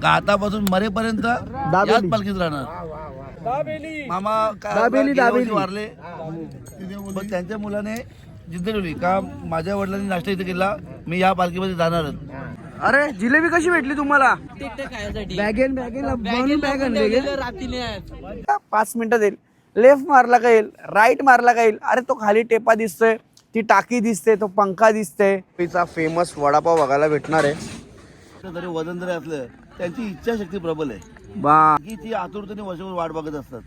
आतापासून मरेपर्यंत याच पालखीत राहणार. मामा दाबेली वारले पण त्यांच्या मुलाने जिद्द ठेवली का माझ्या वडिलांनी नाश्ता इथे केला, मी या पालखीमध्ये जाणारच. अरे जिलेबी कशी भेटली तुम्हाला? बॅगेन 5 मिनिटात येईल. लेफ्ट मारला का येईल, राईट मारला का येईल. अरे तो खाली टेपा दिसतोय, ती टाकी दिसते, तो पंखा दिसते. तिचा फेमस वडापाव बघायला भेटणार आहे. जरी वजन जरी असलं त्यांची इच्छाशक्ती प्रबल आहे. बा की ती आतुरतेने वर्षभर वाट बघत असतात.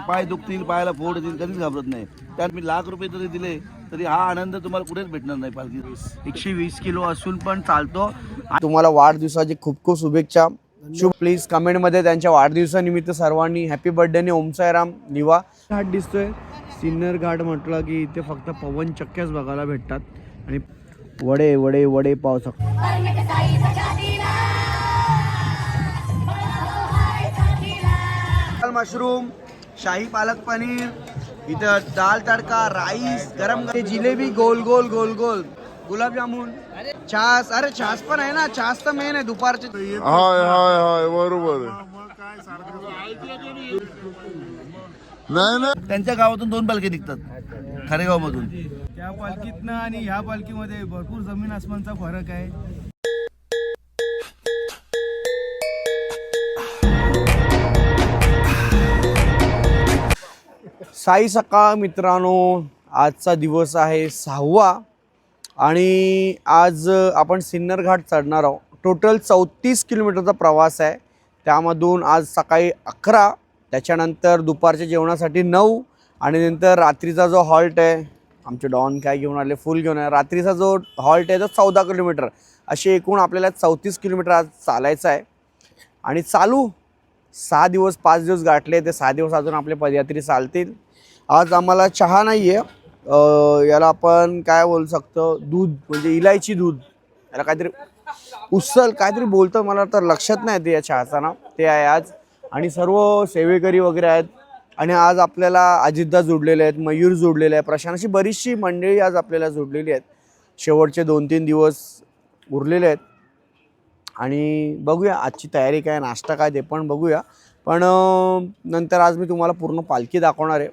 पाय दुखतील, पायाला फोड येतील, कधीच घाबरत नाही. त्यात मी ₹1,00,000 जरी दिले तरी हा आनंद तुम्हाला कुठेच भेटणार नाही. पालखी 120 किलो असून पण चालतो. तुम्हाला वाढदिवसाची खूप खूप शुभेच्छा. प्लीज कमेंटमध्ये त्यांच्या वाढदिवसानिमित्त सर्वांनी हॅपी बर्थडे आणि ओम साईराम लिहा. घाट दिसतोय सिन्नर घाट म्हटलं की इथे फक्त पवन चक्क्याच बघायला भेटतात आणि वडे वडे वडे पाव मशरूम, शाही पालक पनीर, इथं दाल तडका, राईस, गरम जिलेबी, गोल गोल गोल गोल, गुलाबजामुन, छास. अरे छास पण आहे ना, छास तर मेन आहे दुपारचे. हाय हाय हाय बरोबर आहे. नाही त्यांच्या गावातून 2 पालखी निघतात खारेगाव मधून. त्या पालखीतनं आणि ह्या पालखीमध्ये भरपूर जमीन आसमानचा फरक आहे. साई सकाळ मित्रांनो, आजचा दिवस आहे 6वा आणि आज आपण सिन्नर घाट चढणार आहोत. टोटल 34 किलोमीटरचा प्रवास आहे. त्यामधून आज सकाळी 11, त्याच्यानंतर दुपारच्या जेवणासाठी 9 आणि नंतर रात्रीचा जो हॉल्ट आहे, आमचे डॉन काय घेऊन आले, फुल घेऊन आहे. रात्रीचा जो हॉल्ट आहे तो 14 किलोमीटर. असे एकूण आपल्याला 34 किलोमीटर आज चालायचं आहे. आणि चालू 6 दिवस 5 दिवस गाठले, ते 6 दिवस अजून आपले पदयात्री चालतील. आज आम्हाला चहा नाही आहे, याला आपण काय बोलू शकतो, दूध म्हणजे इलायची दूध, याला काहीतरी उसल काहीतरी बोलतं, मला तर लक्षात नाही ते या चहाचं नाव, ते आहे आज. आणि सर्व सेवेकरी वगैरे आहेत. आणि आज आपल्याला अजितदा जोडलेले आहेत, मयूर जोडलेले आहे, प्रशांत, अशी बरीचशी मंडळी आज आपल्याला जोडलेली आहेत. शेवटचे 2-3 दिवस उरलेले आहेत. आणि बघूया आजची तयारी काय, नाश्ता काय ते पण बघूया. पण नंतर आज मी तुम्हाला पूर्ण पालखी दाखवणार आहे.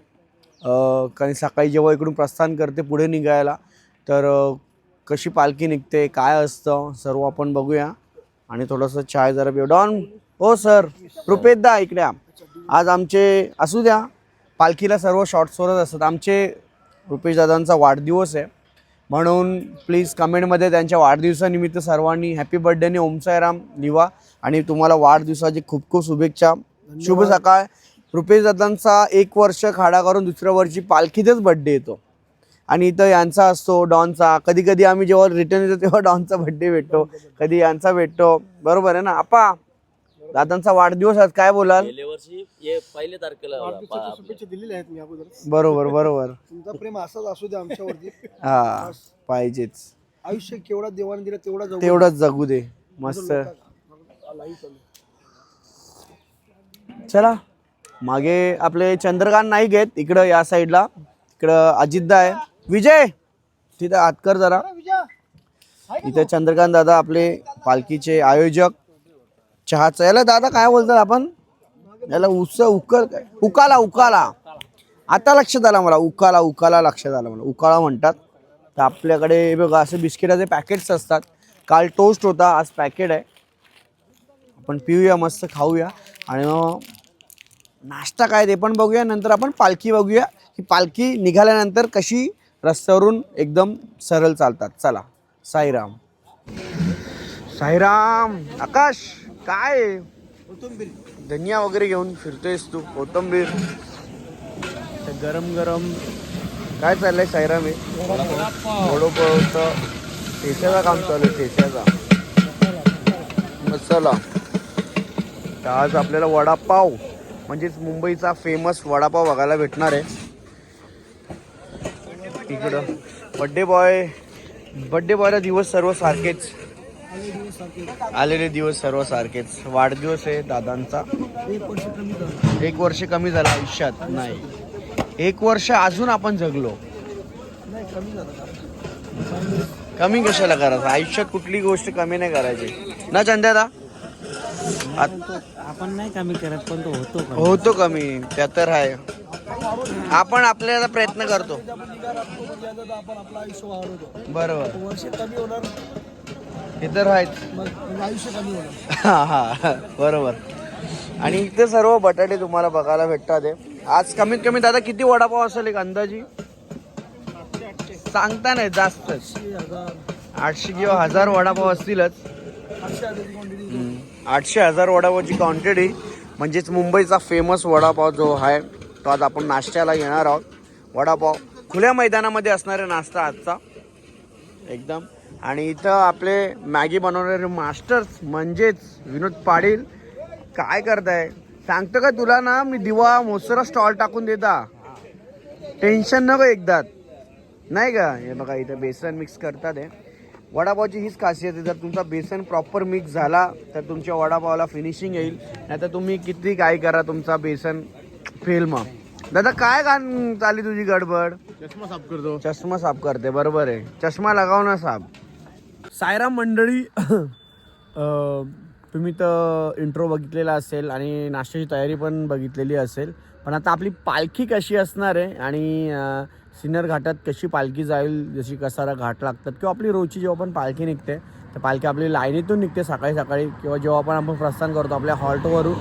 कारण सकाळी जेव्हा इकडून प्रस्थान करते पुढे निघायला, तर कशी पालखी निघते, काय असतं, सर्व आपण बघूया. आणि थोडंसं चाय जरा पिऊ. डॉन, हो सर, रुपेशदा इकडे. आज आमचे असू द्या, पालखीला सर्व शॉर्ट्सवरच असतात. आमचे रुपेश दादांचा वाढदिवस आहे, म्हणून प्लीज कमेंटमध्ये त्यांच्या वाढदिवसानिमित्त सर्वांनी हॅपी बर्थडे आणि ओम साईराम लिहा. आणि तुम्हाला वाढदिवसाची खूप खूप शुभेच्छा. शुभ सकाळ. रुपेश दादांचा 1 वर्ष खाडा करून दुसऱ्या वर्षी पालखीतच बड्डे येतो. आणि इथं यांचा असतो, डॉनचा. कधी कधी आम्ही जेव्हा रिटर्न येतो तेव्हा डॉनचा बड्डे भेटतो, कधी यांचा भेटतो. बरोबर आहे ना आपा? दादांचा वाढदिवस आज काय बोलाल? गेल्या वर्षी 1 तारखेला शुभेच्छा दिलेल्या आहेत मी अगोदर. बरोबर बरोबर. तुमचा प्रेम असाच असू द्या आमच्यावरती. हा पाहिजेच. आयुष्य केवढा देवाने दिला तेवढंच जगू दे. मस्त. चला मागे आपले चंद्रकांत नाईक आहेत, इकडं या साईडला. इकडं अजितदा आहे. विजय तिथं हातकर जरा. इथे चंद्रकांत दादा आपले पालखीचे आयोजक. चहाचा याला दादा काय बोलतात आपण, याला उकाला उकाला. आता लक्षात आला मला, उकाला लक्षात आलं मला, उकाळा म्हणतात. तर आपल्याकडे बघा असे बिस्किटाचे पॅकेट्स असतात. काल टोस्ट होता, आज पॅकेट आहे. आपण पिऊया, मस्त खाऊया. आणि मग नाश्ता काय ते पण बघूया. नंतर आपण पालखी बघूया की पालखी निघाल्यानंतर कशी रस्त्यावरून एकदम सरळ चालतात. चला. साईराम. साईराम. आकाश काय धनिया वगैरे घेऊन फिरतोयस तू? कोथिंबीर, गरम गरम काय चाललंय साईराम? वडापाव ठेच्याचा काम चालू आहे, ठेच्याचा मसाला. तर आज आपल्याला वडापाव म्हणजेच मुंबईचा फेमस वडापाव बघायला भेटणार आहे. इकडं बड्डे बॉयला दिवस सर्व सारखेच, आलेले दिवस सर्व सारखेच. वाढदिवस आहे दादांचा. 1 वर्ष कमी झालं आयुष्यात. नाही, 1 वर्ष अजून आपण जगलो. कमी कशाला करायचं आयुष्यात, कुठली गोष्ट कमी नाही करायची ना चंद्यादा? आपण नाही कमी करत पण तो होतो का होतो कमी, त्या तर आहे. आपण आपल्याला प्रयत्न करतो. बरोबर, वर्ष कमी होणार हे तर आहेच. मग आयुष्य कमी होणार. हा हा बरोबर. आणि इथे सर्व बटाटे तुम्हाला बघायला भेटतात. आज कमीत कमी दादा किती वडापाव असेल एक अंदाजी सांगता नाही, जास्तच 800 किंवा 1000 वडापाव असतीलच. 800-1000 वडापावची क्वांटिटी, म्हणजेच मुंबईचा फेमस वडापाव जो आहे तो आज आपण नाश्त्याला घेणार आहोत. वडापाव खुल्या मैदानामध्ये असणारे नाश्ता आजचा एकदम. आणि इथं आपले मॅगी बनवणारे मास्टर्स म्हणजेच विनोद पाटील. काय करताय सांगतो का तुला ना, मी दिवा मोसरा स्टॉल टाकून देता, टेन्शन नको एकदा, नाही का. हे बघा इथं बेसन मिक्स करतात. वडापावची हीच खासियत आहे, जर तुमचा बेसन प्रॉपर मिक्स झाला तर तुमच्या वडापावला फिनिशिंग येईल, नाही तर तुम्ही किती काय करा तुमचा बेसन फेल. मग दादा काय गाण चालली तुझी गडबड? चष्मा साफ करतो. चष्मा साफ करते, बरोबर आहे, चष्मा लगाव ना साफ. सायराम मंडळी, तुम्ही तर इंट्रो बघितलेला असेल आणि नाश्त्याची तयारी पण बघितलेली असेल. पण आता आपली पालखी कशी असणार आहे आणि सिन्नर घाटात कशी पालखी जाईल, जशी कसारा घाट लागतात किंवा आपली रोजची जेव्हा पण पालखी निघते तर पालखी आपली लाईनीतून निघते सकाळी सकाळी, किंवा जेव्हा पण आपण प्रस्थान करतो आपल्या हॉल्टवरून,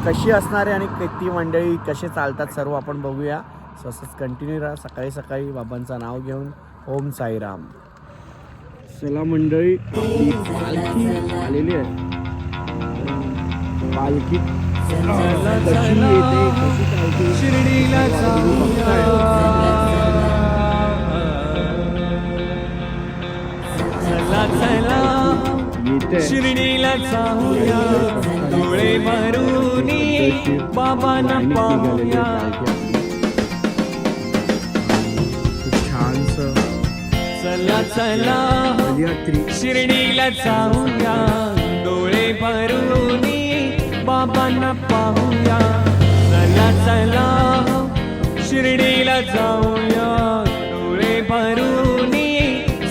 कशी असणार आहे आणि किती मंडळी कसे चालतात सर्व आपण बघूया. सो असंच कंटिन्यू राहा सकाळी सकाळी बाबांचं नाव घेऊन. ओम साईराम. चला मंडळी, पालखी आलेली आहे. पालखी कशी येते, कशी चालते शिर्डीला शिर्डीला जाऊया, डोळे भरून बाबांना पाहूया. छानसं चला चला शिर्डीला जाऊया, डोळे भरून बाबांना पाहूया. चला चला शिर्डीला जाऊया, डोळे भरून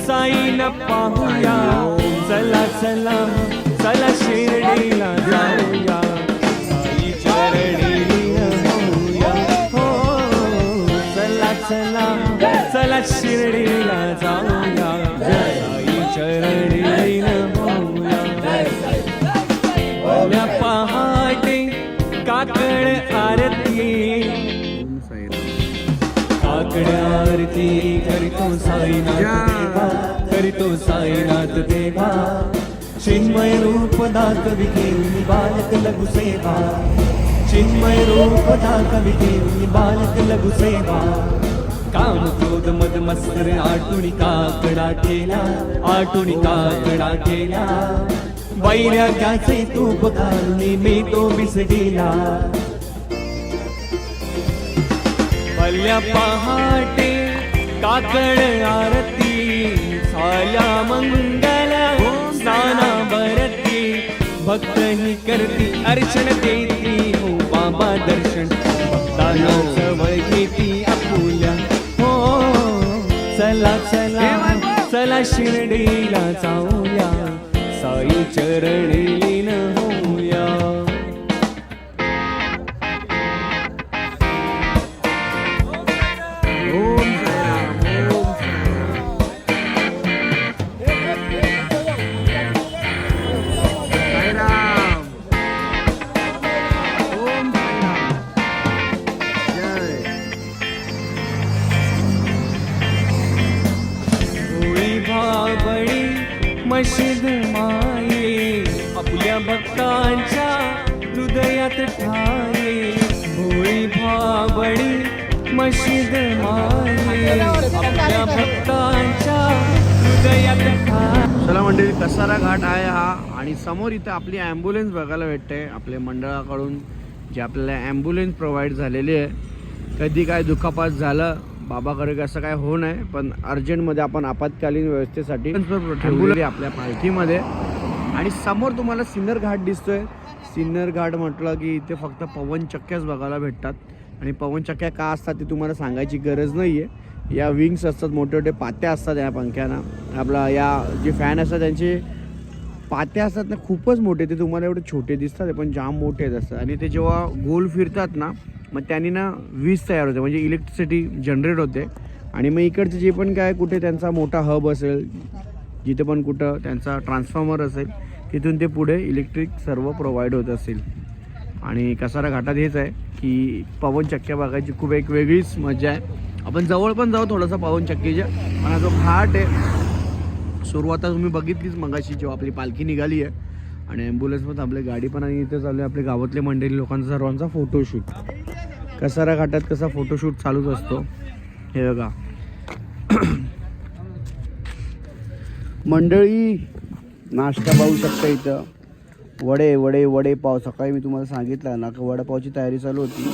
साईला पाहूया. चला चला चला शिर्डीला जाऊया, साई चरणी होऊया. हो चला चला चला शिर्डीला जाऊया, साई चरणी होऊया. भल्या पहाटे काकड आरती, काकड आरती करीतो साईनाथ देवा, करीतो साईनाथ देवा. चिन्मय रूप दाखवी घेऊन बालक लघु सेवा, चिन्मय रूप दाखवी घेऊन बालक लघु सेवा. काम क्रोध मद मत्सर आठुणी काकडा केला, आठुणी काकडा केला. वैराग्याचे तूप घालून मी तो बिसडीला. भल्या पहाटे काकड आरती, झाल्या मंगल स्नाना बरती. भक्त ही करती अर्चन देती, हो बाबा दर्शन भक्तांना जवळ घेती आपुल्या. हो चला चला चला शिर्डीला जाऊया, साई चरणी लीन होऊया. ओम साईराम, ओम साईराम, ओम साईराम, जय. होळी भाबळी मशीद माये, आपल्या भक्तांच्या हृदयात ठाये. होळी भाबळी मशीद माये, आपल्या भक्तांच्या हृदयात ठाये. चला मंडळी, कसारा घाट आहे हा, आणि समोर इथं आपली ॲम्ब्युलन्स बघायला भेटते आपल्या मंडळाकडून, जे आपल्याला ॲम्ब्युलन्स प्रोव्हाइड झालेली आहे. कधी काय दुखापत झालं बाबाकडे असं काय होऊ नये, पण अर्जंटमध्ये आपण आपत्कालीन व्यवस्थेसाठी ठेवलेली आपल्या पालखीमध्ये. आणि समोर तुम्हाला सिन्नर घाट दिसतोय. सिन्नर घाट म्हटलं की इथे फक्त पवनचक्क्याच बघायला भेटतात, आणि पवनचक्क्या का असतात ते तुम्हाला सांगायची गरज नाही आहे. या विंग्स असतात, मोठे मोठे पात्या असतात या पंख्यांना. आपला या जे फॅन असतात त्यांचे पात्या असतात ना खूपच मोठे, ते तुम्हाला एवढे छोटे दिसतात पण जाम मोठे आहेत असतात. आणि ते जेव्हा गोल फिरतात ना मग त्यांनी ना वीज तयार होते, म्हणजे इलेक्ट्रिसिटी जनरेट होते. आणि मग इकडचे जे पण काय कुठे त्यांचा मोठा हब असेल, जिथे पण कुठं त्यांचा ट्रान्सफॉर्मर असेल, तिथून ते पुढे इलेक्ट्रिक सर्व प्रोव्हाइड होत असेल. आणि कसारा घाटात हेच आहे की पवनचक्क्या बघायची खूप एक वेगळीच मजा आहे. आपण जवळ पण जाऊ थोडंसं पवनचक्कीच्या, पण हा जो घाट आहे सुरुवात तुम्ही बघितलीच मगाशी जेव्हा आपली पालखी निघाली आहे आणि ॲम्ब्युलन्स पण आपली गाडी पण, आणि इथे चालू आहे आपले गावातले मंडळी लोकांचा सर्वांचा फोटोशूट. कसारा घाटात कसा फोटोशूट चालूच असतो. हे बघा मंडळी, नाश्ता पाहू शकता इथं. वडे वडे वडे पाव, सकाळी मी तुम्हाला सांगितलं ना की वडापावची तयारी चालू होती.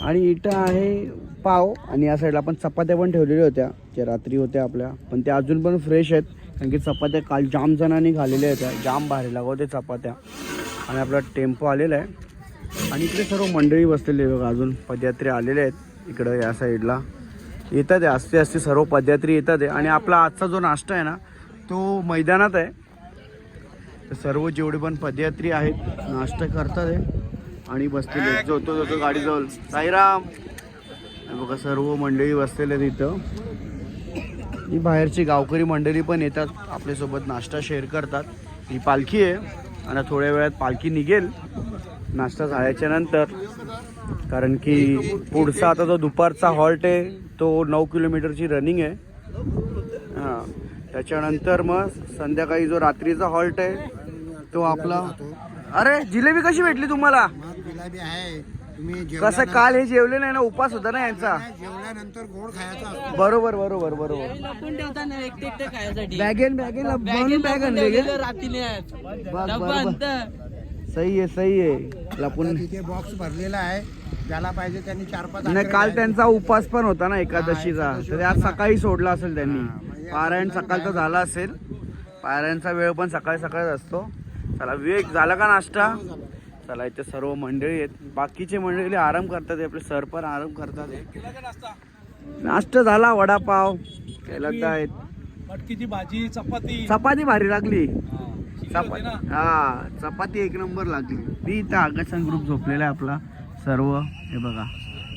आणि इथं आहे पाव, आणि या साईडला आपण चपात्या पण ठेवलेल्या होत्या ज्या रात्री होत्या आपल्या, पण त्या अजून पण फ्रेश आहेत कारण की चपात्या काल जाम जणांनी खाल्लेल्या होत्या. जाम भारी लागवते चपात्या. आणि आपला टेम्पो आलेला आहे आणि इकडे सर्व मंडळी बसलेली आहे बघा. अजून पदयात्री आलेले आहेत इकडं या साईडला. येतात आहे आस्ते आस्ते सर्व पदयात्री येतात आहे. आणि आपला आजचा जो नाश्ता आहे ना तो मैदानात आहे. तर सर्व जेवढे पण पदयात्री आहेत नाश्ता करतात आहे आणि बसलेले जोतो गाडीजवळ. साईराम, बघा सर्व मंडळी बसलेले आहेत इथं. ही बाहेरची गावकरी मंडळी पण येतात आपल्यासोबत, नाश्ता शेअर करतात. ही पालखी आहे आणि थोड्या वेळात पालखी निघेल नाश्ता झाल्याच्या नंतर, कारण की पुढचा आता जो दुपारचा हॉल्ट आहे तो 9 किलोमीटरची रनिंग आहे. हां, त्याच्यानंतर मग संध्याकाळी जो रात्रीचा हॉल्ट आहे तो आपला. अरे जिलेबी कशी भेटली तुम्हाला? जिलेबी आहे. तुम्ही कसं काल हे जेवले नाही ना, उपास होता ना यांचा. जेवल्यानंतर गोड खायचा. बरोबर बरोबर बरोबर. लपून ठेवता ना एकटे एकटे खायसाठी. बॅगेन म्हणून बॅग आणले गे. सही आहे सही आहे. लपून तिथे बॉक्स भरलेला आहे, ज्याला पाहिजे त्यांनी 4-5. नाही, काल त्यांचा उपास पण होता ना एकादशीचा, तर आज सकाळी सोडला असेल त्यांनी. पारायण सकाळचा झाला असेल, पारायणचा वेळ पण सकाळी सकाळीच असतो. चला वेग झाला का नाश्ता? चला इथे सर्व मंडळी आहेत, बाकीचे मंडळी आराम करतात, आपले सर पण आराम करतात. नाश्ता झाला, वडापाव केला आहेत, मटकीची भाजी, चपाती. चपाती भारी लागली. चपाती, हा चपाती एक नंबर लागली. मी इथं आकाशन ग्रुप झोपलेला आहे आपला सर्व. हे बघा,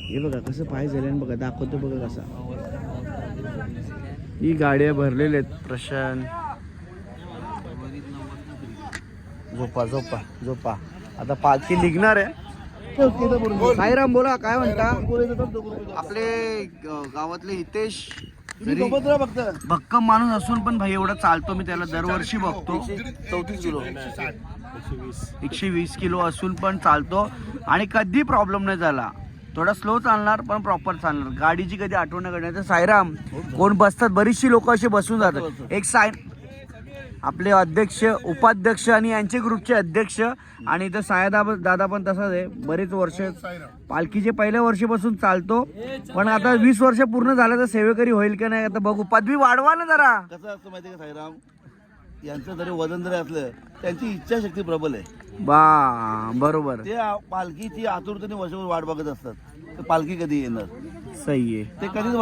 हे बघा कसं पाय झाले बघा, दाखवतो बघा कसा. ही गाड्या भरलेल्या आहेत. प्रशांत झोपा झोपा झोपा. आता पालखी निघणार आहे. साईराम बोला, काय म्हणता? आपले गावातले हितेश भक्कम माणूस असून पण भाई एवढा चालतो, मी त्याला दरवर्षी बघतो. 34 किलो 120 किलो असून पण चालतो आणि कधी प्रॉब्लेम नाही झाला. थोडा स्लो चालणार पण प्रॉपर चालणार. गाडीची कधी आठवण नाही करण्याचं. साईराम कोण बसतात, बरीचशी लोक असे बसून जातात. एक आपले अध्यक्ष, उपाध्यक्ष आणि यांचे ग्रुपचे अध्यक्ष, आणि इथं दादा पण तसाच आहे. बरेच वर्ष पालखीचे पहिल्या वर्षीपासून चालतो, पण आता 20 वर्ष पूर्ण झालं तर सेवेकरी होईल की नाही आता बघू. पदवी वाढवा ना जरा. कसं असतं माहिती का साईराम, यांचं जरी वजन जरी असलं त्यांची इच्छाशक्ती प्रबल आहे. बरोबर. ते पालखीची आतुरतेने वर्षभर वाट बघत असतात, तर पालखी कधी येणार. सही आहे. ते कधीच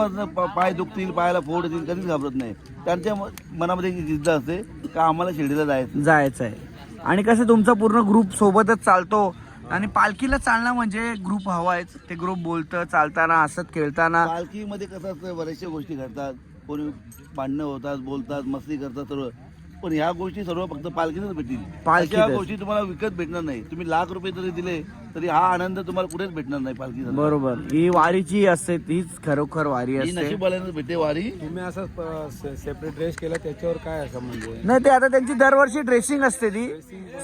पाय दुखतील, पायाला फोड येतील, कधीच घाबरत नाही. त्यांच्या मनामध्ये एक जिद्द असते का आम्हाला शिर्डीला जायचं आहे. आणि कसं तुमचा पूर्ण ग्रुप सोबतच चालतो, आणि पालखीला चालणं म्हणजे ग्रुप हवायच. ते ग्रुप बोलतं चालताना, हसत खेळताना. पालखीमध्ये कसं असतं, बऱ्याचशा गोष्टी घडतात, कोणी भांडणं होतात, बोलतात, मस्ती करतात सर्व, पण ह्या गोष्टी सर्व फक्त पालखीतच भेटतील. पालखीच्या गोष्टी तुम्हाला विकत भेटणार नाही. तुम्ही लाख रुपये जरी दिले तरी हा आनंद तुम्हाला कुठेच भेटणार नाही पालखीचा. बरोबर. ही वारीची असते, तीच खरोखर वारी असते. नशीबवाल्यानं भेटते वारी. तुम्ही असं सेपरेट ड्रेस केला त्याच्यावर काय असं म्हणजे? नाही, ते आता त्यांची दरवर्षी ड्रेसिंग असते, ती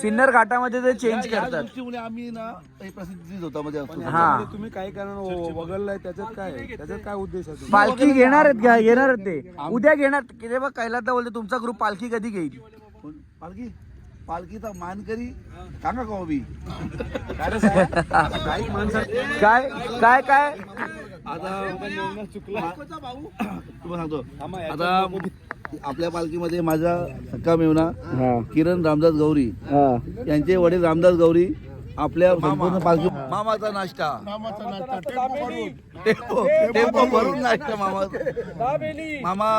सिन्नर घाटामध्ये ते चेंज करतात. गोष्टीमुळे आम्ही ना प्रसिद्धी होतामध्ये असतो. हा, तुम्ही काही कारण वगळलाय, त्याच्यात काय उद्देश आहे? पालखी घेणार आहेत ते उद्या घेणार. किती बघ कैलास बोलते तुमचा ग्रुप पालखी कधी घेईल? पालखीचा मानकरी सांगा का मी काय काय काय आता तुम्हाला सांगतो. आता आपल्या पालखीमध्ये माझा सक्का मेवना किरण रामदास गौरी, यांचे वडील रामदास गौरी आपल्या संपूर्ण पालखी. मामाचा नाश्ता टेम्पो भरून नाश्ता. मामा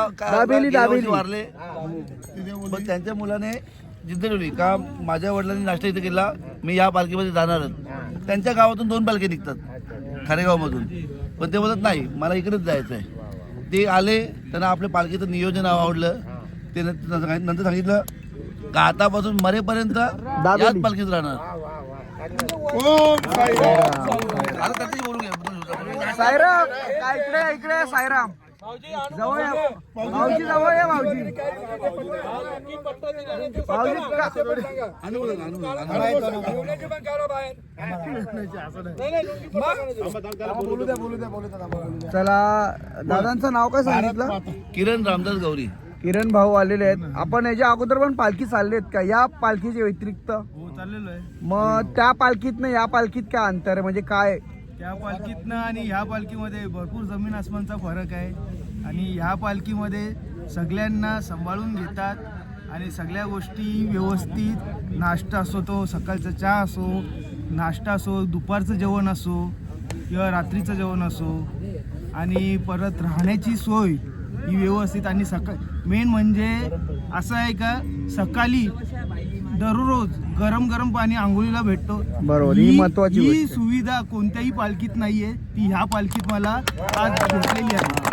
वारले, पण त्यांच्या मुलाने जिद्द ठेवली का माझ्या वडिलांनी नाश्ता इथे केला, मी या पालखीमध्ये जाणारच. त्यांच्या गावातून 2 पालखी निघतात खारेगावमधून, पण ते बोलत नाही मला इकडेच जायचं आहे. ते आले, त्यांना आपल्या पालखीचं नियोजन आवडलं. ते नंतर सांगितलं का आतापासून मरेपर्यंत याच पालखीत राहणार. आता त्यांच्याशी बोलून घ्या. साईराम काय इकडे साईराम जवळ या. भाऊजी जवळ या. भाऊजी चला, दादांचं नाव काय सांगितलं? किरण रामदास गौरी. किरण भाऊ आलेले आहेत. आपण याच्या अगोदर पण पालखी चाललेत का या पालखीच्या व्यतिरिक्त? हो चाललेलो आहे. मग त्या पालखीतनं या पालखीत काय अंतर आहे, म्हणजे काय? त्या पालखीतनं आणि ह्या पालखीमध्ये भरपूर जमीन आसमानचा फरक आहे. आणि ह्या पालखीमध्ये सगळ्यांना सांभाळून घेतात आणि सगळ्या गोष्टी व्यवस्थित, नाश्ता असो, तो सकाळचा चहा असो, नाश्ता असो, दुपारचं जेवण असो किंवा रात्रीचं जेवण असो, आणि परत राहण्याची सोय ही व्यवस्थित. आणि मेन म्हणजे असं आहे का सकाळी दररोज गरम गरम पाणी आंघोळीला भेटतो. बरोबर, ही महत्त्वाची गोष्ट आहे. सुविधा कोणत्याही पालखीत नाहीये, ती ह्या पालखीत मला आज भेटलेली आहे.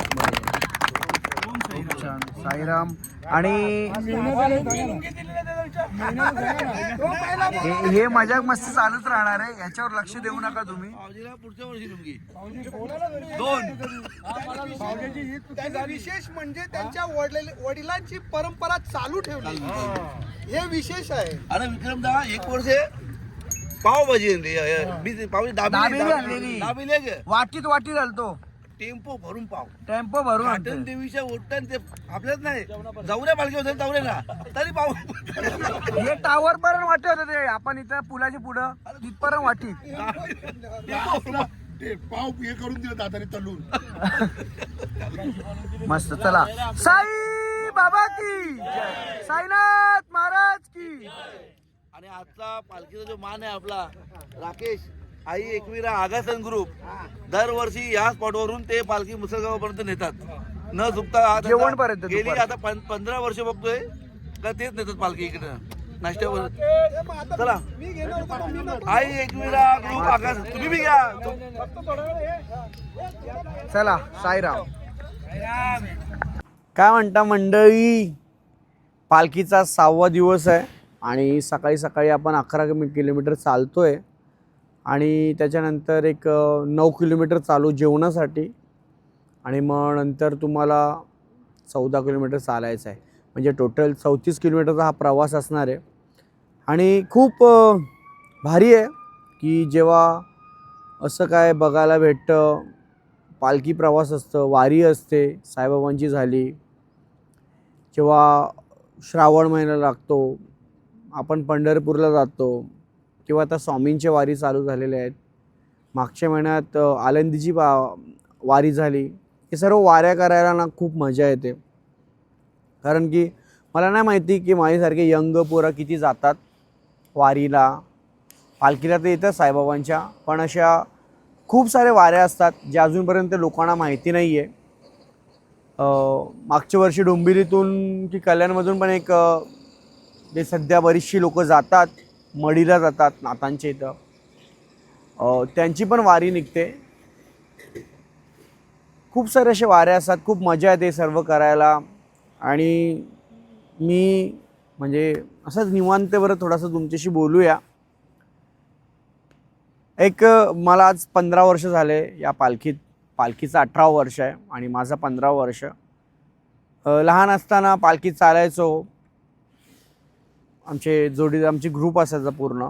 छान, साईराम. आणि हे मजाक मस्ती चालूच राहणार आहे, याच्यावर लक्ष देऊ नका तुम्ही. भाऊजीला पुढच्या वर्षी लुंगी. विशेष म्हणजे त्यांच्या वडिलांची परंपरा चालू ठेवली, हे विशेष आहे. अरे विक्रमदा, 1 वर्ष पावभाजी आणली, पावभाजी दाबेली आणलेली. दाबेली वाटीत घालतो, टेम्पो भरून पाव, टेम्पो भरून घाटन आणतो. देवीच्या ओटन ते आपल्याच नाही, जाऊऱ्या पालखी होते जाऊऱ्याला तरी पाव. हे टावर पर्यंत वाटे होते ते, आपण इथं पुलाच्या पुढं तिथपर्यंत वाटी. पाव हे करून दिलं दादाने तलून. मस्त. चला, साई बाबा की जय, साईनाथ महाराज की. आणि आजचा पालखीचा जो मान आहे आपला राकेश आई एकविरा आगासन ग्रुप, दरवर्षी या स्पॉटवरून ते पालखी मुसळगावापर्यंत नेतात न चुकता. जेवणपर्यंत गेली आता 15 वर्ष बघतोय का तेच नेतात पालखी इकडे नाश्त्यावर. चला, आई एकविरा ग्रुप आगास, तुम्ही बी घ्या. चला, साईराम. काय म्हणता मंडळी, पालखीचा 6वा दिवस आहे आणि सकाळी सकाळी आपण 11 किलोमीटर चालतोय आणि त्याच्यानंतर एक 9 किलोमीटर चालू जेवणासाठी आणि मग नंतर तुम्हाला 14 किलोमीटर चालायचं आहे. म्हणजे टोटल 34 किलोमीटरचा हा प्रवास असणार आहे. आणि खूप भारी आहे की जेव्हा असं काय बघायला भेटतं, पालखी प्रवास असतं, वारी असते साईबाबांची झाली, जेव्हा श्रावण महिना लागतो, आपण पंढरपूरला जातो, किंवा आता स्वामींच्या वारी चालू झालेल्या आहेत. मागच्या महिन्यात आळंदीची वारी झाली. हे सर्व वाऱ्या करायला ना खूप मजा येते. कारण की मला नाही माहिती की माझ्यासारखे यंग पोरं किती जातात वारीला. पालखीला तर येतं साईबाबांच्या, पण अशा खूप साऱ्या वाऱ्या असतात ज्या अजूनपर्यंत लोकांना माहिती नाही आहे. मागच्या वर्षी डोंबिवलीतून की कल्याणमधून पण एक जे सध्या बरीचशी लोकं जातात, मडीला जातात नातांच्या इथं, त्यांची पण वारी निघते. खूप सारे असे वारे असतात, खूप मजा येते सर्व करायला. आणि मी म्हणजे असंच निवांतवर थोडंसं तुमच्याशी बोलूया. एक मला आज 15 वर्ष झाले या पालखीचं 18 वर्ष आहे आणि माझं 15 वर्ष. लहान असताना पालखीत चालायचो, आमची ग्रुप असायचा पूर्ण,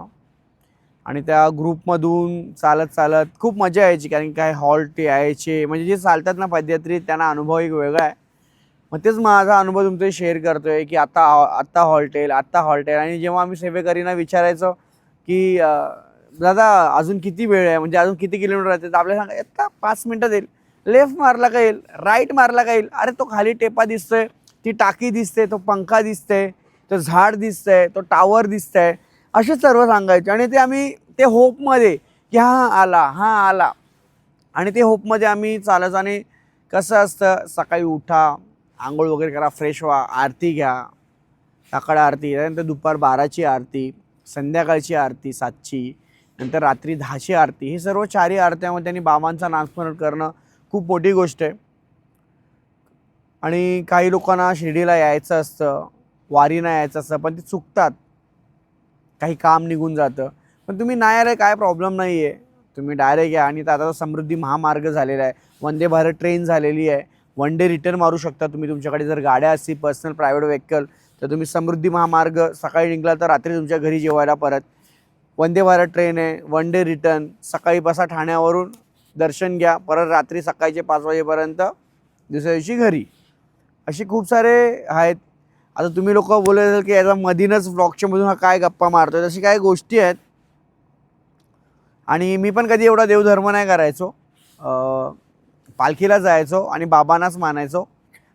आणि त्या ग्रुपमधून चालत चालत खूप मजा यायची. कारण काय हॉल्ट यायचे, म्हणजे जे चालतात ना पदयात्री, त्यांना अनुभव एक वेगळा आहे. मग तेच माझा अनुभव तुमच्याशी शेअर करतो आहे की आत्ता हॉल्ट येईल. आणि जेव्हा आम्ही सेवेकरींना विचारायचो की दादा अजून किती वेळ आहे, म्हणजे अजून किती किलोमीटर आहे, तर आपल्याला सांगा आता 5 मिनटात येईल. लेफ्ट मारला का येईल, राईट मारला का येईल, अरे तो खाली टेपा दिसतोय, ती टाकी दिसते, तो पंखा दिसते, तो झाड दिसतंय, तो टावर दिसतंय, असे सर्व सांगायचे. आणि ते आम्ही ते होपमध्ये की हां आला. आणि ते होपमध्ये आम्ही चालायचं. आणि कसं असतं, सकाळी उठा, आंघोळ वगैरे करा, फ्रेश व्हा, आरती घ्या, सकाळ आरती, त्यानंतर दुपार 12ची आरती, संध्याकाळची आरती 7ची, नंतर रात्री 10ची आरती. हे सर्व 4ही आरत्यामध्ये त्यांनी बाबांचं नामस्मरण करणं खूप मोठी गोष्ट आहे. आणि काही लोकांना शिर्डीला यायचं असतं, वारीला यायचं असतं, पण ते चुकतात, काही काम निघून जातं. पण तुम्ही नाही आले काय प्रॉब्लेम नाही आहे, तुम्ही डायरेक्ट या. आणि आता समृद्धी महामार्ग झालेला आहे, वंदे भारत ट्रेन झालेली आहे, वन डे रिटर्न मारू शकता तुम्ही. तुमच्याकडे जर गाड्या असतील पर्सनल प्रायव्हेट व्हेकल तर तुम्ही समृद्धी महामार्ग सकाळी निघाला तर रात्री तुमच्या घरी जेवायला परत. वंदे भारत ट्रेन आहे, वन डे रिटर्न. सकाळी बसा ठाण्यावरून, दर्शन घ्या, परत रात्री सकाळचे 5 वाजेपर्यंत दुसऱ्या दिवशी घरी. असे खूप सारे आहेत. आता तुम्ही लोक बोलत असाल की याचा मधीनच व्लॉगच्या मधून हा काय गप्पा मारतोय, तशी काही गोष्टी आहेत. आणि मी पण कधी एवढा देवधर्म नाही करायचो. पालखीला जायचो आणि बाबांनाच मानायचो.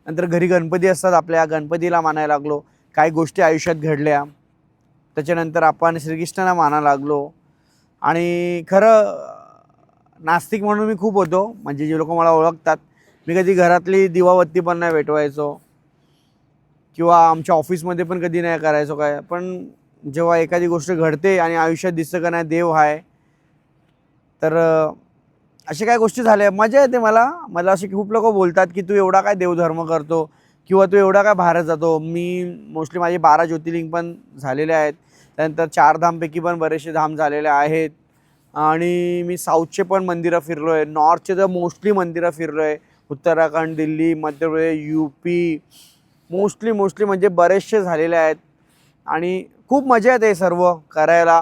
नंतर घरी गणपती असतात आपल्या, गणपतीला मानायला लागलो. काही गोष्टी आयुष्यात घडल्या, त्याच्यानंतर आपण श्रीकृष्णाला मानायला लागलो. आणि खरं नास्तिक म्हणून मी खूप होतो, म्हणजे जे लोक मला ओळखतात. मी कधी घरातली दिवाबत्ती पण नाही पेटवायचो किंवा आमच्या ऑफिसमध्ये पण कधी नाही करायचो काय. पण जेव्हा एखादी गोष्ट घडते आणि आयुष्यात दिसतं का नाही देव आहे, तर अशा काय गोष्टी झाल्या, मजा येते मला असे खूप लोक बोलतात की तू एवढा काय देवधर्म करतो किंवा तू एवढा काय बाहेर जातो. मी मोस्टली माझे 12 ज्योतिर्लिंग पण झालेले आहेत, त्यानंतर 4 धामपैकी पण बरेचसे धाम झालेले आहेत. आणि मी साऊथचे पण मंदिरं फिरलो आहे, नॉर्थचे तर मोस्टली मंदिरं फिरलो आहे. उत्तराखंड, दिल्ली, मध्य प्रदेश, UP मोस्टली म्हणजे बरेचसे झालेले आहेत. आणि खूप मजा येते हे सर्व करायला.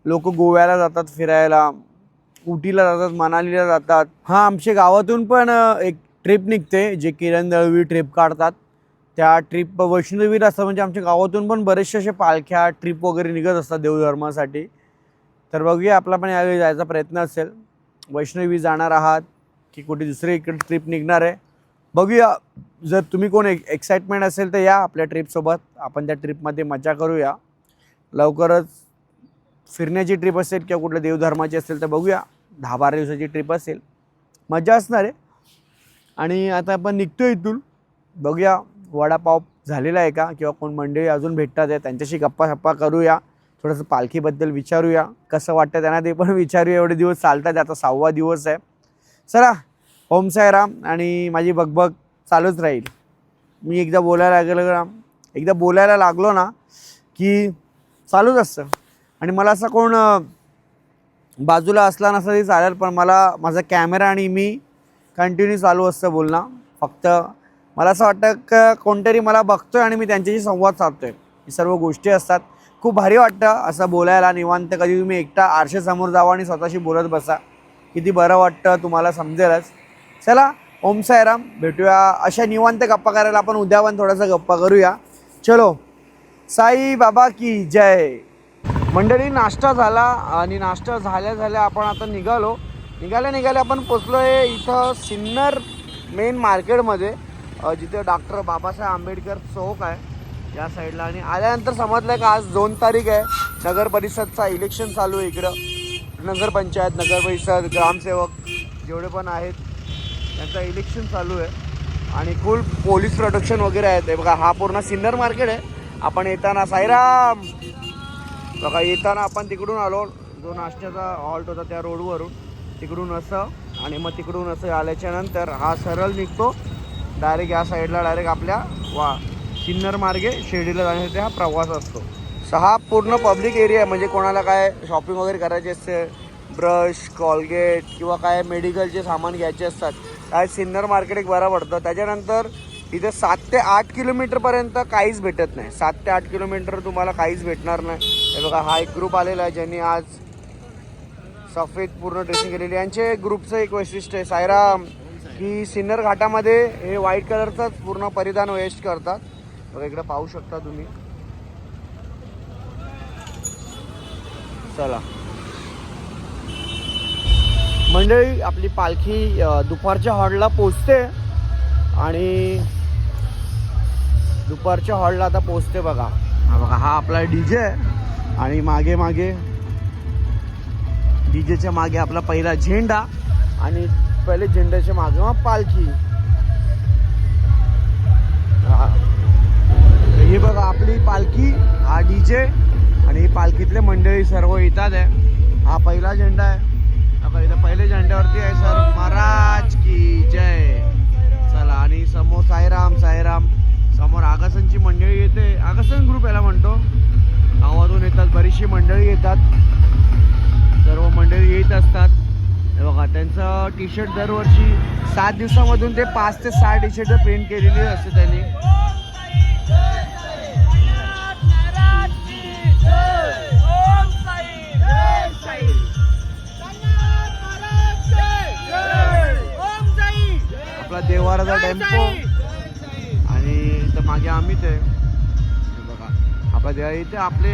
लोक गोव्याला जातात फिरायला, उटीला जातात, मनालीला जातात. हां, आमच्या गावातून पण एक ट्रिप निघते, जे किरण दळवी ट्रिप काढतात. त्या ट्रिप वैष्णोदेवीला असतात. म्हणजे आमच्या गावातून पण बरेचसे असे पालख्या ट्रिप वगैरे निघत असतात देवधर्मासाठी. तर बघूया, आपला पण यावेळी जायचा प्रयत्न असेल. वैष्णोदेवी जाणार आहात की कुठे दुसरे इकडे ट्रिप निघणार आहे, बघूया. जर तुम्ही कोण एक्साइटमेंट असेल तर या आपल्या ट्रिपसोबत, आपण त्या ट्रिपमध्ये मजा करूया. लवकरच फिरण्याची ट्रिप असेल किंवा कुठल्या देवधर्माची असेल तर बघूया. 10-12 दिवसाची ट्रिप असेल, मजा असणार आहे. आणि आता आपण निघतो इथून, बघूया वडापाव झालेला आहे का किंवा कोण मंडळी अजून भेटतात आहे, त्यांच्याशी गप्पा करूया. थोडंसं पालखीबद्दल विचारूया, कसं वाटतं त्यांना ते पण विचारूया. एवढे दिवस चालतात, आता 6वा दिवस आहे. चला, ओम साईराम. आणि माझी बगबग चालूच राहील. मी एकदा बोलायला लागलो ना की चालूच असतं. आणि मला असं कोण बाजूला असला नसला तरी चालेल, पण मला माझा कॅमेरा आणि मी कंटिन्यू चालू असतं बोलणं. फक्त मला असं वाटतं की कोणतरी मला बघतोय आणि मी त्यांच्याशी संवाद साधतोय. ही सर्व गोष्टी असतात. खूप भारी वाटतं असं बोलायला निवांत. कधी तुम्ही एकटा आरशासमोर जावा आणि स्वतःशी बोलत बसा, किती बरं वाटतं तुम्हाला समजेलच. चला, ओम साईराम. भेटूया अशा निवांत गप्पा करायला. आपण उद्या पण थोडासा गप्पा करूया. चलो, साई बाबा की जय. मंडळी, नाश्ता झाला आणि नाश्ता झाल्या आपण आता निघाले आपण पोचलो आहे इथं सिन्नर मेन मार्केटमध्ये, जिथे डॉक्टर बाबासाहेब आंबेडकर चौक आहे या साईडला. आणि आल्यानंतर समजलं का आज 2 तारीख आहे, नगर परिषदचा इलेक्शन चालू आहे इकडं. नगरपंचायत, नगर परिषद, ग्रामसेवक जेवढे पण आहेत त्यांचं इलेक्शन चालू आहे. आणि फुल पोलीस प्रोटेक्शन वगैरे आहेत. हे बघा, हा पूर्ण सिन्नर मार्केट आहे. आपण येताना साईराम बघा, येताना आपण तिकडून आलो, जो नाश्त्याचा हॉल्ट होता त्या रोडवरून, तिकडून असं आणि मग तिकडून असं आल्याच्यानंतर हा सरळ निघतो डायरेक्ट या साईडला, डायरेक्ट आपल्या सिन्नर मार्गे शिर्डीला जाण्यासाठी हा प्रवास असतो. हा पूर्ण पब्लिक एरिया आहे. म्हणजे कोणाला काय शॉपिंग वगैरे करायची असते, ब्रश, कॉलगेट किंवा काय मेडिकलचे सामान घ्यायचे असतात, काय सिन्नर मार्केट एक बरं पडतं. त्याच्यानंतर इथे 7 ते 8 किलोमीटरपर्यंत काहीच भेटत नाही. 7 ते 8 किलोमीटर तुम्हाला काहीच भेटणार नाही. हे बघा, हा एक ग्रुप आलेला आहे ज्यांनी आज सफेद पूर्ण ड्रेसिंग केलेली. यांचे ग्रुपचं एक वैशिष्ट्य आहे साईराम, की सिन्नर घाटामध्ये हे व्हाईट कलरचाच पूर्ण परिधान वेस्ट करतात. बघा, इकडे पाहू शकता तुम्ही. चला मंडळी, आपली पालखी दुपारच्या हॉलला पोचते आणि दुपारच्या हॉलला आता पोचते. बघा, हा आपला DJ आहे आणि मागे डीजेच्या मागे आपला पहिला झेंडा आणि पहिले झेंड्याच्या मागे मग पालखी. ही बघा आपली पालखी, हा डीजे आणि ही पालखीतले मंडळी सर्व येतात आहे. हा पहिला झेंडा आहे. बघा इथं पहिले झेंड्यावरती आहे सर महाराज की जय. चला आणि समोर साईराम साईराम. समोर आगासनची मंडळी येते. आगासन ग्रुप याला म्हणतो. गावातून येतात, बरीचशी मंडळी येतात. सर्व मंडळी येत असतात. हे बघा त्यांचं टी शर्ट दरवर्षी 7 दिवसामधून ते 5 ते 6 टी शर्ट प्रिंट केलेली असते त्यांनी. आपला देवाराचा टेम्पो आणि इथं मागे अमित आहे. बघा आपला देवा इथे आपले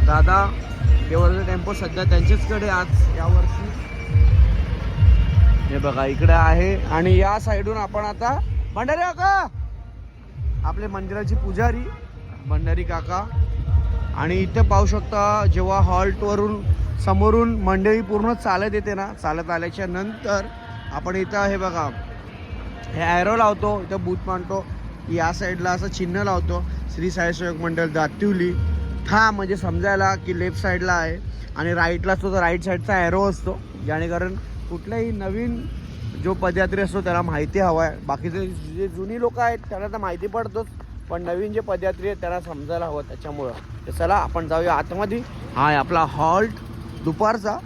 दादा देवाराचा टेम्पो सध्या त्यांच्याचकडे आज यावर्षी. हे बघा इकडे आहे आणि या साईडून आपण आता भंडारी काका, आपले मंदिराची पुजारी भंडारी काका. आणि इथे पाहू शकता जेव्हा हॉल्टवरून समोरून मंडळी पूर्ण चालत येते ना, चालत आल्याच्या नंतर आपण इथं हे बघा हे ॲरो लावतो, इथं बूथ मांडतो. या साईडला असं चिन्ह लावतो श्री साई सेवक मंडळ दातिवली. था म्हणजे समजायला की लेफ्ट साईडला आहे आणि राईटला असतो तर राईट साईडचा ॲरो असतो, जेणेकरून कुठल्याही नवीन जो पदयात्री असतो त्याला माहिती हवा आहे. बाकीचे जे जुनी लोक आहेत त्यांना तर माहिती पडतोच, पण नवीन जे पदयात्री आहेत त्यांना समजायला हवं. त्याच्यामुळं तर चला आपण जाऊया आतमध्ये. हा आहे आपला हॉल्ट दुपारचा.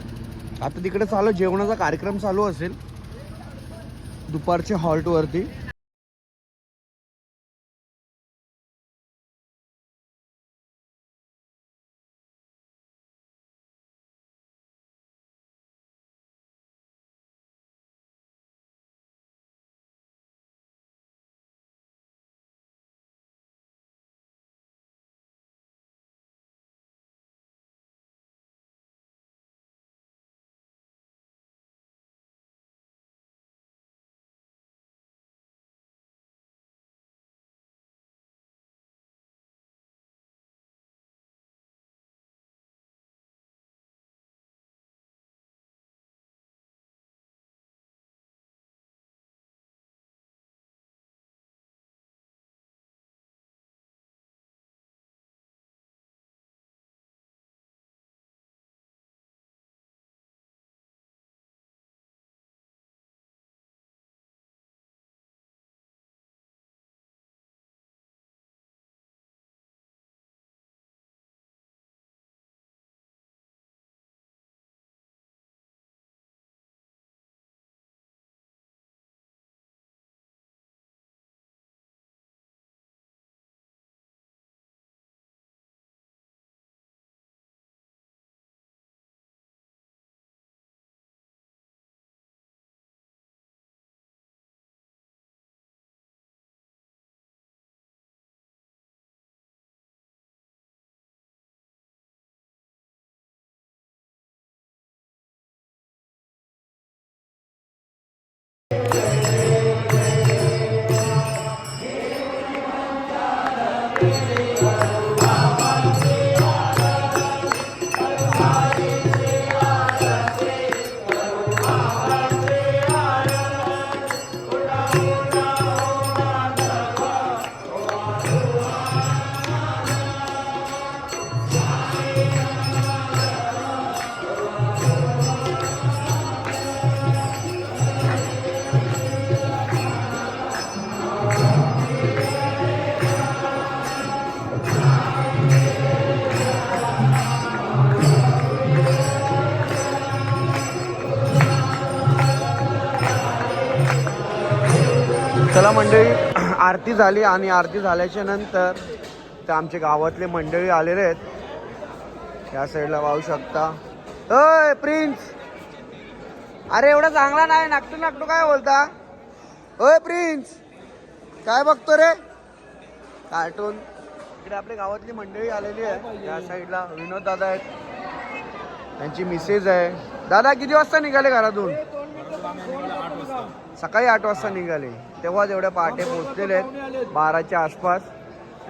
आता तिकडे चालू जेवणाचा कार्यक्रम चालू असेल दुपारच्या हॉल्टवरती. चला मंडळी, आरती झाली आणि आरती झाल्याच्या नंतर तर आमच्या गावातले मंडळी आलेले आहेत. या साईडला पाहू शकता. ओय प्रिन्स, अरे एवढा चांगला नाही, नाकटू नाकटू काय बोलता? ओय प्रिन्स, काय बघतो रे कार्टून? इकडे आपल्या गावातली मंडळी आलेली आहे. या साईडला विनोद दादा आहेत, त्यांची मिसेस आहे. दादा किती वाजता निघाले घरातून? सकाळी 8 वाजता निघाले. तेव्हा एवढ्या पहाटे पोहोचलेले आहेत 12च्या आसपास.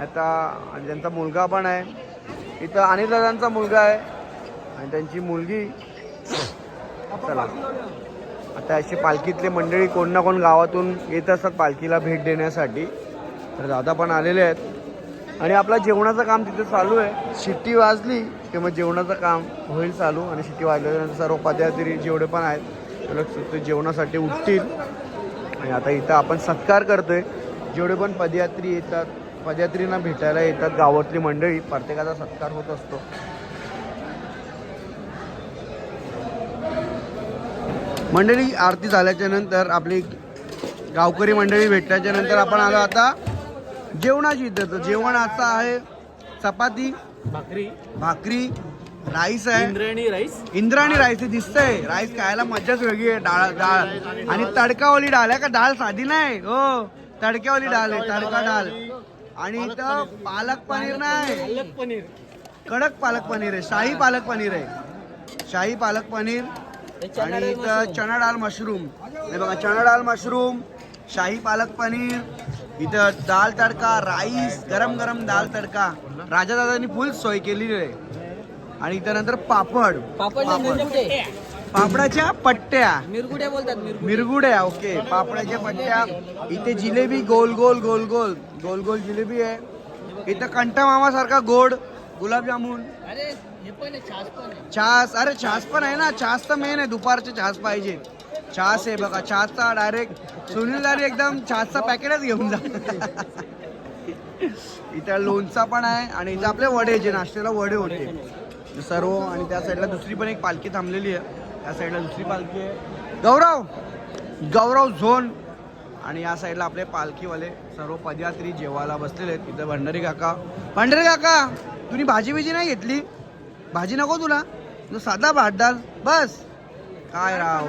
आता आणि त्यांचा मुलगा पण आहे इथं, अनिल दादांचा मुलगा आहे आणि त्यांची मुलगी. चला आता अशी पालखीतले मंडळी कोण ना कोण गावातून येत असतात पालखीला भेट देण्यासाठी. तर दादा पण आलेले आहेत आणि आपला जेवणाचं काम तिथे चालू आहे. शिट्टी वाजली की मग जेवणाचं काम होईल चालू आणि शिट्टी वाजल्यानंतर सर्व पदाधिकारी जेवढे पण आहेत ते जेवणासाठी उठतील. आणि आता इथं आपण सत्कार करतोय. जेवढे पण पदयात्री येतात, पदयात्रींना भेटायला येतात गावातली मंडळी, प्रत्येकाचा सत्कार होत असतो. मंडळी आरती झाल्याच्या नंतर आपली गावकरी मंडळी भेटल्याच्या नंतर आपण आलो आता जेवणाची. इथं जेवण आता आहे चपाती, भाकरी, राईस आहे, इंद्राणी राईस दिसतंय. राईस खायला मजाच वेगळी आहे. डाळ आणि तडकावाली डाळ आहे का, डाळ साधी नाही हो, तडक्यावाली डाळ आहे, तडका डाळ. आणि इथं पालक पनीर नाही, कडक पालक पनीर आहे, शाही पालक पनीर आहे, शाही पालक पनीर. आणि इथं चणा डाळ मशरूम, हे बघा चणा डाळ मशरूम, शाही पालक पनीर. इथं दाल तडका, राईस, गरम गरम दाल तडका, राजा दादांनी फुल सोय केलेली आहे. आणि त्यानंतर पापड, पापडाच्या पट्ट्या, मिरगुड्या बोलतात, मिरगुड्या. ओके, पापडाच्या पट्ट्या. इथे जिलेबी गोल गोल गोल गोल गोल गोल जिलेबी आहे. इथं कंटा मामासारखा गोड गुलाबजामुन, छास. अरे छास पण आहे ना, छास तर मेन आहे, दुपारचे छास पाहिजे. छास आहे बघा, छासचा डायरेक्ट सुनीलदारी एकदम छासचा पॅकेटच घेऊन जा. इथं लोणचा पण आहे आणि इथं आपले वडे, जे नाश्त्याला वडे होते सर्व. आणि त्या साईडला दुसरी पण एक पालखी थांबलेली आहे, त्या साईडला दुसरी पालखी आहे, गौरव झोन. आणि या साईडला आपले पालखीवाले सर्व पदयात्री जेवायला बसलेले आहेत. इथं भंडारी काका तुम्ही भाजी बिजी नाही घेतली? भाजी नको तुला, तू साधा भात डाल बस. काय राव,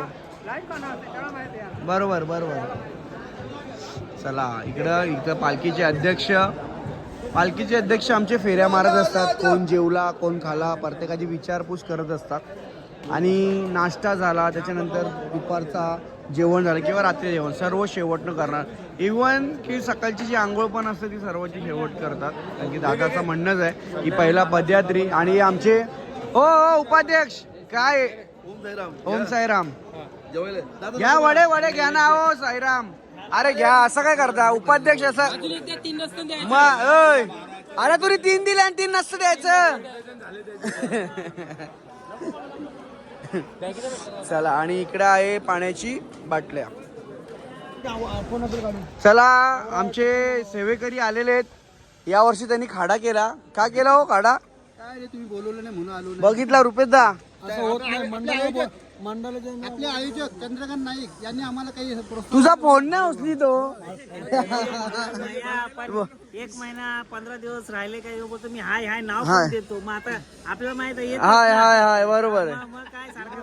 बरोबर. चला इथं पालखीचे अध्यक्ष आमचे फेऱ्या मारत असतात. कोण जेवला, कोण खाला, प्रत्येकाची विचारपूस करत असतात. आणि नाश्ता झाला, त्याच्यानंतर दुपारचा जेवण झालं किंवा रात्री जेवण सर्व शेवटनं करणार. इव्हन की सकाळची जी आंघोळ पण असते ती सर्वांची शेवट करतात. कारण की दादाचं म्हणणंच आहे की पहिला पदयात्री. आणि आमचे हो उपाध्यक्ष काय, ओम साईराम, घ्या वडे घ्या ना हो साईराम. अरे घ्या, असं काय करता उपाध्यक्ष असं मग. अरे तुरी 3 दिले आणि 3 नसतं द्यायचं. चला, आणि इकडे आहे पाण्याची बाटल्या. चला, आमचे सेवेकरी आलेले आहेत. यावर्षी त्यांनी खाडा केला. का केला हो खाडा? काय रे, तुम्ही बोलवलं नाही म्हणून आलो. बघितला रुपेशदा, असं होत नाही. मंडळ आपले आयोजक चंद्रकांत नाईक यांनी आम्हाला काही तुझा फोन नाही उचली तो. 1 महिना 15 दिवस राहिले काय बोलतो मी, हाय नाव पण देतो. मग आता आपल्याला माहित आहे हाय बरोबर आहे. मग काय सारखं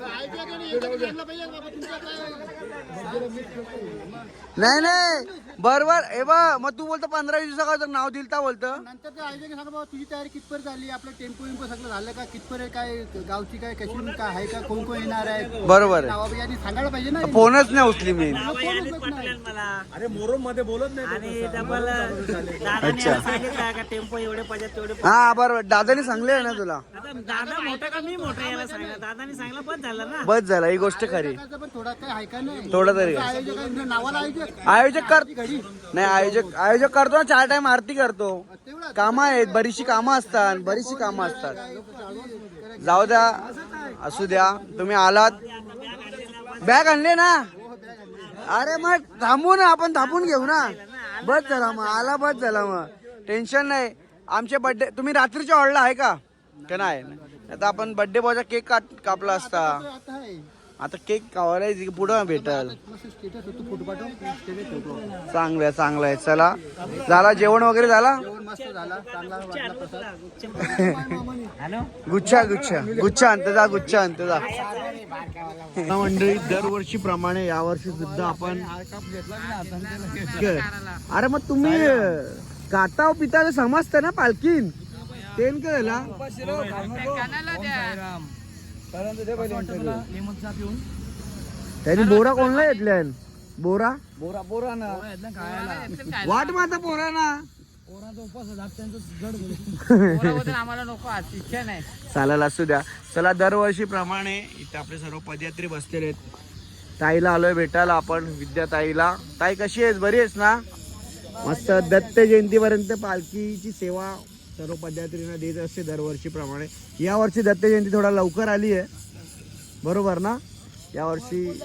नाही बरोबर. ए बा, मग तू बोलतो 15-20 दिवसाचं नाव दिलता बोलतं. नंतर ते आयोजक सांगा बाबा तुझी तयारी कितपर्यंत झाली, आपलं टेम्पो सगळं झालं का, कितपर्यंत काय गावची काय कशी काय आहे का, कोण येणार आहे, बरोबर आहे. नावा यांनी सांगायला पाहिजे ना. फोनच नाही उचली मी. मला अरे मोरम मध्ये बोलत नाही. आणि डबल दादाने सांगितलं का टेम्पो एवढे पाहिजे तेवढे. हा बरोबर, दादानी सांगले ना तुला. आता दादा मोठा का मी मोठा याला सांगितलं, दादाने सांगितलं बस झालं ना. बस झाला, ही गोष्ट खरी. पण थोडा काय आहे का नाही, थोडं तरी आयोजक नावाला आयोजक नाही, आयोजक करतो ना, 4 टाइम आरती करतो. कामं आहेत, बरीचशी कामं असतात. जाऊ द्या, असू द्या. तुम्ही आलात, बॅग आणले ना. अरे मग थांबू ना, आपण थांबून घेऊ ना. बस झाला मग, आला बस झाला मग, टेन्शन नाही. आमचे बर्थडे तुम्ही रात्रीच्या ऑर्डर आहे का नाही? आता आपण बर्थडे बॉयचा केक कापला असता. आता केक कावायला पुढं भेटल. चांगलं आहे. चला, झाला जेवण वगैरे झाला. गुच्छा आणते जा. मंडळी, दरवर्षी प्रमाणे यावर्षी सुद्धा आपण, अरे मग तुम्ही गाता पिता समजतं ना पालखीन, तेन केला त्यांनी बोरा कोणला घेतल्या? बोरा ना वाट माता पोरा ना. आम्हाला नको, इच्छा नाही. चालेल, असू द्या. चला, दरवर्षी प्रमाणे इथे आपले सर्व पदयात्री बसलेले आहेत. ताईला आलोय भेटायला आपण, विद्या ताईला. ताई कशी आहेस, बरी आहेस ना? मस्त दत्त जयंतीपर्यंत पालखीची सेवा सर्व पदयात्रींना देत असते दरवर्षीप्रमाणे. यावर्षी दत्त जयंती थोडा लवकर आली आहे, बरोबर ना? यावर्षी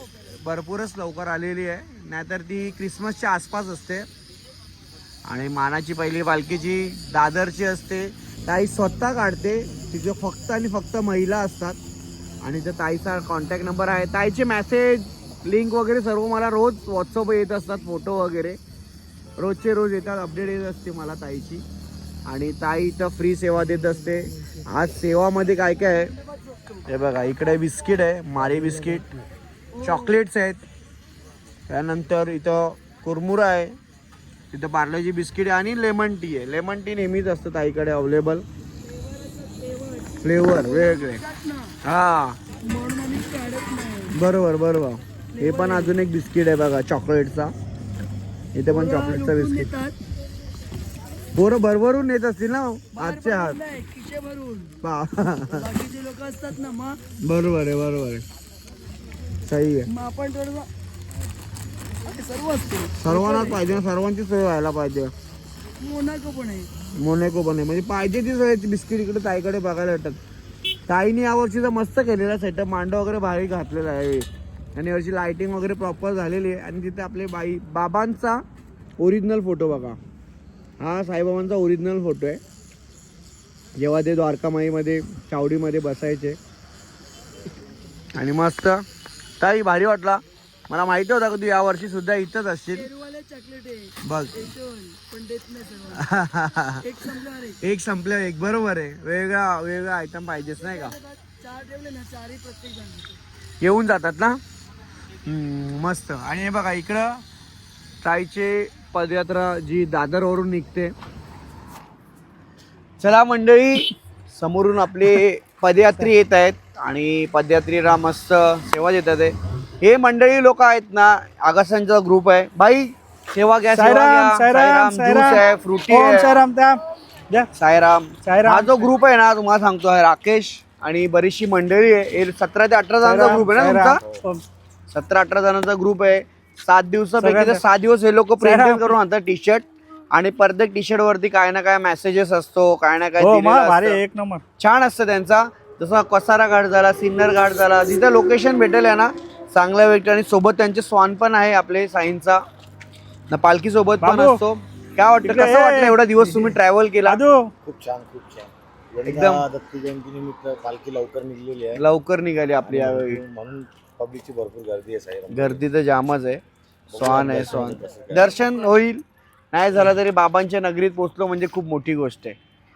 भरपूरच लवकर आलेली आहे, नाहीतर ती क्रिसमसच्या आसपास असते. आणि मानाची पहिली पालखीची दादरची असते. ताई स्वतः काढते, तिथे फक्त आणि फक्त महिला असतात. आणि त्या ताईचा कॉन्टॅक्ट नंबर आहे. ताईचे मेसेज लिंक वगैरे सर्व मला रोज व्हॉट्सअप येत असतात, फोटो वगैरे रोजचे रोज येतात, अपडेट येत असते मला ताईची. आणि ताई इथं फ्री सेवा देत असते. आज सेवामध्ये काय काय आहे हे बघा. इकडे बिस्किट आहे, मारी बिस्किट, चॉकलेट्स आहेत, त्यानंतर इथं कुरमुरा आहे, तिथं पार्लेजी बिस्किट आहे आणि लेमन टी आहे. लेमन टी नेहमीच असतं ताईकडे अवेलेबल, फ्लेवर वेगळे. हां बरोबर बरोबर. हे पण अजून एक बिस्किट आहे बघा चॉकलेटचा. इथे पण चॉकलेटचा बिस्किट. पोरं भरभरून येत असतील ना आजचे हात. लोक असतात ना मग बरोबर आहे बरोबर आहे, सही आहे. आपण सर्व असतो, सर्वांनाच पाहिजे ना, सर्वांची सोय व्हायला पाहिजे. मोनाको पण आहे, मोनॅको पण आहे, म्हणजे पाहिजे ती सोय. बिस्किट इकडे ताईकडे बघायला येतात. ताईने यावर्षीचा मस्त केलेला सेटअप, मांडव वगैरे भारी घातलेला आहे. आणि यावर्षी लाइटिंग वगैरे प्रॉपर झालेली आहे. आणि तिथे आपले बाबांचा ओरिजिनल फोटो बघा. हा साईबाबांचा ओरिजिनल फोटो आहे, जेव्हा ते द्वारकामाईमध्ये चावडीमध्ये बसायचे. आणि मस्त ताई भारी वाटला. मला माहिती होता की तू यावर्षी सुद्धा इथंच असशील. चॉकलेट आहे बघ पण देत नाही सर्व. एक संपल्यावर एक संपल्या एक, बरोबर आहे. वेगळा वेगळा आयटम पाहिजेच नाही का? चार ठेवले ना, चारही प्रत्येक जण येऊन जातात ना. मस्त. आणि हे बघा इकडं ताईचे पदयात्रा जी दादरवरून निघते. चला मंडळी, समोरून आपले पदयात्री येत आहेत आणि पदयात्रीला मस्त सेवा देतात आहे. हे मंडळी लोक आहेत ना, आगासांचा ग्रुप आहे. भाई सेवा घ्या, सेवा घ्या. साईराम ज्यूस आहे, फ्रुटी आहे. साईराम. हा जो ग्रुप आहे ना, तुम्हाला सांगतो आहे राकेश आणि बरीचशी मंडळी आहे. 17 ते 18 जणांचा ग्रुप आहे ना तुमचा? 17-18 जणांचा ग्रुप आहे. 7 दिवसापैकी 6 दिवस हे लोक प्रिंट करून आणतात टी शर्ट. आणि प्रत्येक टी शर्ट वरती काय ना काय मेसेजेस असतो, काय ना काय एक नंबर छान असतं त्यांचा. जसं कसारा घाट झाला, सिन्नर घाट झाला, जिथं लोकेशन भेटेल आहे ना चांगल्या व्यक्ती. आणि सोबत त्यांचे स्वान पण आहे आपले साईंचा, पालखी सोबत पण असतो. काय वाटतं, कसं वाटलं एवढा दिवस तुम्ही ट्रॅव्हल केला? खूप छान खूप छान. एकदम दत्त जयंतीनिमित्त पालखी लवकर निघलेली आहे, लवकर निघाली आपली यावेळी. म्हणून पब्लिकची भरपूर गर्दी आहे साईराम. गर्दी तर जामच आहे. स्वान आहे, स्वान दर्शन होईल. नाही झालं तरी बाबांच्या नगरीत पोहोचलो म्हणजे खूप मोठी गोष्ट आहे.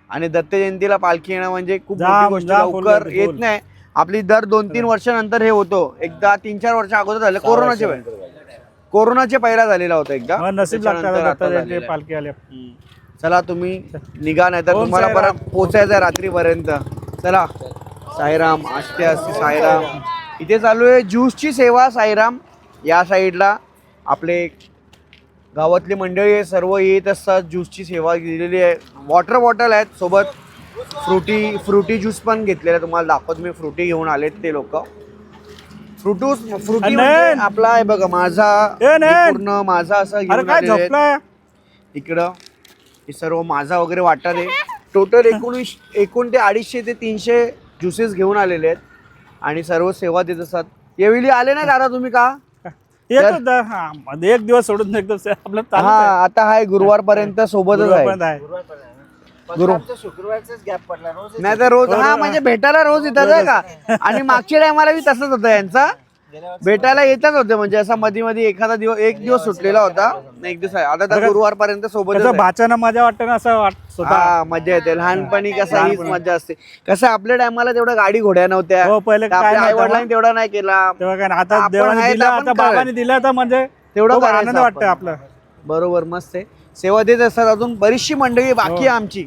आणि दत्त जयंतीला पालखी येणं म्हणजे खूप मोठी गोष्ट. लवकर येत नाही आपली. दर 2-3 वर्षानंतर हे होतो. एकदा 3-4 वर्ष अगोदर झालं, कोरोनाच्या पहिला झालेला होता एकदा. पालखी आल्या. चला तुम्ही निघा, नाही तर तुम्हाला परत पोचायचं रात्रीपर्यंत. चला. साईराम. असते असते साईराम. इथे चालू आहे ज्यूसची सेवा. साईराम या साईडला आपले गावातली मंडळी सर्व येत असतात. ज्यूसची सेवा दिलेली आहे. वॉटर बॉटल आहेत सोबत. फ्रुटी ज्यूस पण घेतलेला आहे. तुम्हाला दाखवतो मी. फ्रुटी घेऊन आलेत ते लोक. फ्रुटी म्हणजे आपला आहे बघा, माझा पूर्ण माझा असं घेऊन आलेले. इकडं हे सर्व माझा वगैरे वाटतात आहे. टोटल एकूण ते 250 ते 300 ज्युसेस घेऊन आलेले आहेत. आणि सर्व सेवा देत असतात. यावेळी आले नाही दादा तुम्ही का? एक दिवस सोडून एकदम आपलं. हा आता हाय गुरुवारपर्यंत सोबतच आहे. शुक्रवारचाच गॅप पडला रोज. नाही तर रोज. हा म्हणजे भेटायला रोज येतात आहे का? आणि मागच्या टायमाला बी तसंच होतं यांचा. भेटायला येतच होते म्हणजे असा मध्ये मध्ये एखादा दिवस एक दिवस सुटलेला होता. एक दिवस आहे. आता तर गुरुवारपर्यंत सोबत भाच्याना मजा वाटते ना, असं हा मजा येते. लहानपणी कसं हीच मजा असते. कसं आपल्या टायमाला तेवढ्या गाडी घोड्या नव्हत्या, आई वडिलांनी तेवढा नाही केला. आता बाबांनी दिलं तर म्हणजे तेवढं आनंद वाटतं आपलं. बरोबर. मस्त आहे. सेवा देत असतात. अजून बरीचशी मंडळी बाकी आहे आमची.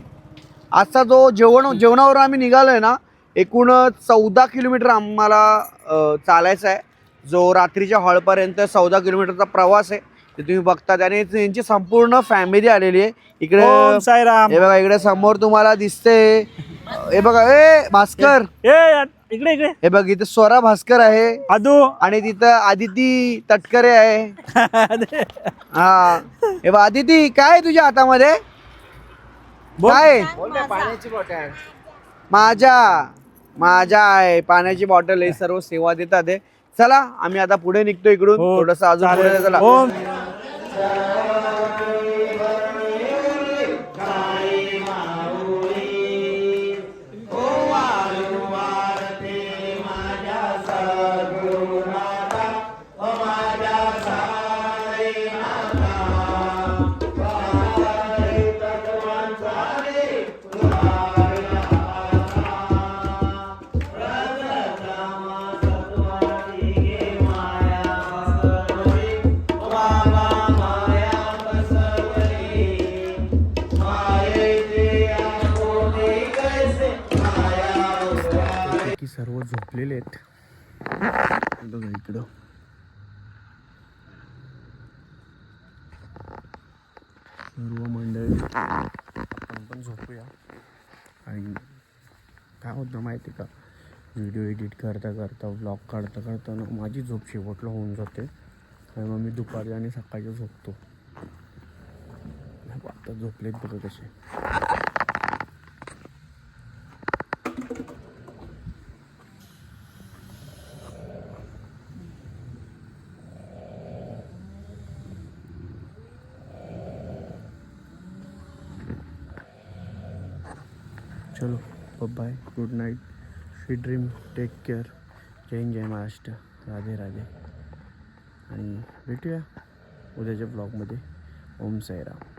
आजचा जो जेवणावर आम्ही निघालोय ना, एकूण 14 किलोमीटर आम्हाला चालायचा आहे. जो रात्रीच्या हॉलपर्यंत 14 किलोमीटरचा प्रवास आहे. ते तुम्ही बघतात आणि यांची संपूर्ण फॅमिली आलेली आहे इकडे. ओम साईराम. हे बघा इकडे समोर तुम्हाला दिसते, हे बघा ए भास्कर, इकडे इकडे हे बघ इथे स्वरा भास्कर आहे आदू आणि तिथं आदिती तटकरे आहे. हा हे बघ आदिती, काय आहे तुझ्या हातामध्ये? काय? पाण्याची बॉटल. माझ्या आहे पाण्याची बॉटल. हे सर्व सेवा देतात हे. चला आम्ही आता पुढे निघतो इकडून, थोडस अजून पुढे. चला सर्व झोपलेले आहेत बघा इकडं. सर्व मंडळी आपण पण झोपूया. आणि काय होतं माहिती का, व्हिडिओ एडिट करता करता व्लॉग काढता काढताना माझी झोप शेवटला होऊन जाते आणि मग मी दुपारी आणि सकाळी झोपतो. आता झोपलेत बघा कसे. चलो bye, good night, sweet dream, take care, जय हिंद, जय महाराष्ट्र, राधे राधे. आणि भेटूया उद्याच्या ब्लॉगमध्ये. ओम साईराम.